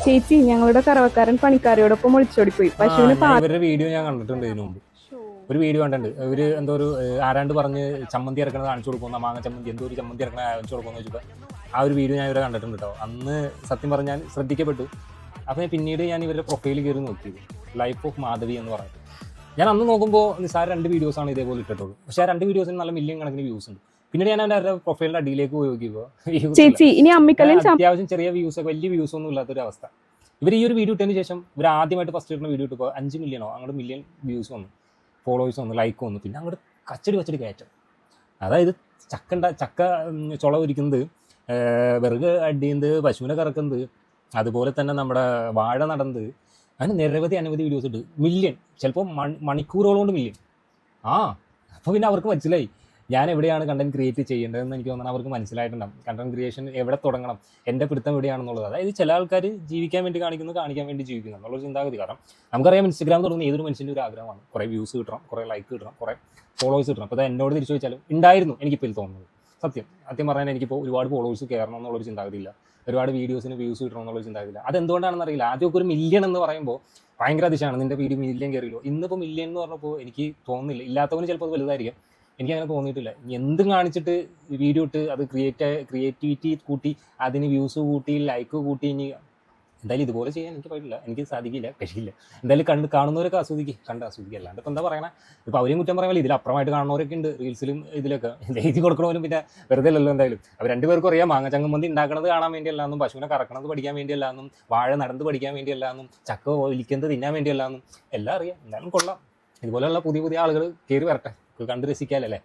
ചേച്ചി ഞങ്ങളുടെ കറവക്കാരൻ പണിക്കാരോടൊപ്പം ഒളിച്ചോടിപ്പോയി. പശുവിന് ഇവരുടെ വീഡിയോ ഞാൻ കണ്ടിട്ടുണ്ട് ഇതിനു മുമ്പ്. ഒരു വീഡിയോ കണ്ടിട്ടുണ്ട്. ഇവര് എന്തോ ഒരു ആരാണ്ട് പറഞ്ഞ് ചമ്മന്തി ഇറക്കണത് കാണിച്ചു കൊടുക്കുന്ന മാങ്ങ ചമ്മന്തി, എന്തോ ഒരു ചമ്മന്തി ഇറക്കണ കാണിച്ചു കൊടുക്കുന്ന വെച്ചപ്പോൾ ആ ഒരു വീഡിയോ ഞാൻ ഇവരെ കണ്ടിട്ടുണ്ട് കേട്ടോ. അന്ന് സത്യം പറഞ്ഞാൽ ശ്രദ്ധിക്കപ്പെട്ടു. അപ്പോൾ പിന്നീട് ഞാൻ ഇവരുടെ പ്രൊഫൈൽ കയറി നോക്കിയത്, ലൈഫ് ഓഫ് മാധവി എന്ന് പറഞ്ഞിട്ട്. ഞാൻ അന്ന് നോക്കുമ്പോൾ നിസ്സാര 2 വീഡിയോസാണ് ഇതേപോലെ ഇട്ടിട്ടുള്ളൂ. പക്ഷേ ആ 2 വീഡിയോസിന് നല്ല മില്യൺ കണക്കിന് വ്യൂസ് ഉണ്ട്. പിന്നീട് ഞാൻ അവരുടെ പ്രൊഫൈലിന്റെ അടിയിലേക്ക് പോയി നോക്കിയപ്പോൾ അത്യാവശ്യം ചെറിയ വ്യൂസ്, വലിയ വ്യൂസ് ഒന്നും ഇല്ലാത്തൊരു അവസ്ഥ. ഇവർ ഈ ഒരു വീഡിയോ ഇട്ടതിന് ശേഷം ഇവർ ആദ്യമായിട്ട് ഫസ്റ്റ് ഇടുന്ന വീഡിയോ ഇട്ടപ്പോൾ 5 മില്യണോ അങ്ങോട്ട് മില്യൺ വ്യൂസ് വന്നു, ഫോളോവേഴ്സ് വന്നു, ലൈക്ക് വന്നു. പിന്നെ അങ്ങോട്ട് കച്ചടി കയറ്റം. അതായത് ചക്ക ചുള ഒരിക്കുന്നത്, വിറക് അടിയുന്നത്, പശുവിനെ കറക്കുന്നത്, അതുപോലെ തന്നെ നമ്മുടെ വാഴ നടന്നത്, അങ്ങനെ അനവധി വീഡിയോസ് ഉണ്ട്. മില്യൺ, ചിലപ്പോൾ മണിക്കൂറുകൾ കൊണ്ട് മില്യൺ. അപ്പോൾ പിന്നെ അവർക്ക് മനസ്സിലായി ഞാൻ എവിടെയാണ് കണ്ടന്റ് ക്രിയേറ്റ് ചെയ്യേണ്ടതെന്ന്. എനിക്ക് തോന്നുന്നത് അവർക്ക് മനസ്സിലായിട്ടുണ്ടാകും. കണ്ടന്റ് ക്രിയേഷൻ എവിടെ തുടങ്ങണം, എൻ്റെ പിടുത്തം എവിടെയാണെന്നുള്ളത്. അതായത് ചില ആൾക്കാർ ജീവിക്കാൻ വേണ്ടി കാണിക്കാൻ വേണ്ടി ജീവിക്കുന്നു എന്നുള്ളൊരു ചിന്താഗതി. കാരണം നമുക്കറിയാം ഇൻസ്റ്റാഗ്രാം തുടങ്ങുന്ന ഏതൊരു മനുഷ്യൻ്റെ ഒരു ആഗ്രഹമാണ് കുറേ വ്യൂസ് കിട്ടണം, കുറേ ലൈക്ക് കിട്ടണം, കുറേ ഫോളോവേഴ്സ് കിട്ടണം. അപ്പോൾ അത് എന്നോട് തിരിച്ചു ചോദിച്ചാലും ഉണ്ടായിരുന്നു എനിക്കിപ്പോൾ ഇത് തോന്നുന്നത്. സത്യം പറഞ്ഞാൽ എനിക്കിപ്പോൾ ഒരുപാട് ഫോളോവേഴ്സ് കയറണം എന്നുള്ളൊരു ചിന്താഗതി ഇല്ല, ഒരുപാട് വീഡിയോസിന് വ്യൂസ് കിട്ടണം എന്നുള്ളൊരു ചിന്താഗതി ഇല്ല. അതെന്തുകൊണ്ടാണെന്ന് അറിയില്ല. ആദ്യമൊക്കെ ഒരു മില്യൺ എന്ന് പറയുമ്പോൾ ഭയങ്കര അതിശയമാണ്, നിൻ്റെ വീഡിയോ മില്യൺ കയറിയല്ലോ. ഇന്നിപ്പോൾ മില്യൺ എന്ന് പറഞ്ഞപ്പോൾ എനിക്ക് തോന്നുന്നില്ല. ഇല്ലാത്തവന് ചിലപ്പോൾ അത് വലുതായിരിക്കും, എനിക്കങ്ങനെ തോന്നിയിട്ടില്ല. എന്തും കാണിച്ചിട്ട് വീഡിയോ ഇട്ട് അത് ക്രിയേറ്റിവിറ്റി കൂട്ടി അതിന് വ്യൂസ് കൂട്ടി ലൈക്ക് കൂട്ടി ഇനി എന്തായാലും ഇതുപോലെ ചെയ്യാൻ എനിക്ക് പറ്റില്ല, എനിക്ക് കഴിയില്ല. എന്തായാലും കാണുന്നവരൊക്കെ കണ്ട് ആസ്വദിക്കുക. അല്ലാണ്ട് ഇപ്പം എന്താ പറയണേ, ഇപ്പോൾ അവരെയും കുറ്റം പറയാൻ ഇതിലപ്പുറമായിട്ട് കാണുന്നവരൊക്കെ ഉണ്ട് റീൽസിലും ഇതിലൊക്കെ. എഴുതി കൊടുക്കണവരും പിന്നെ വെറുതെ അല്ലല്ലോ. എന്തായാലും അവർ 2 പേർക്കും അറിയാം മാങ്ങ ചങ്ങമ്പന്തി ഉണ്ടാക്കണത് കാണാൻ വേണ്ടിയല്ലാന്നും, പശുവിനെ കറക്കണത് പഠിക്കാൻ വേണ്ടിയല്ലാന്നും, വാഴ നടന്ന് പഠിക്കാൻ വേണ്ടിയല്ലാന്നും, ചക്ക ഒലിക്കുന്നത് തിന്നാൻ വേണ്ടിയല്ലാന്നും എല്ലാം അറിയാം. എന്തായാലും കൊള്ളാം. ഇതുപോലെയുള്ള പുതിയ ആളുകൾ കയറി വരട്ടെ, കണ്ട് രസിക്കാമല്ലേ.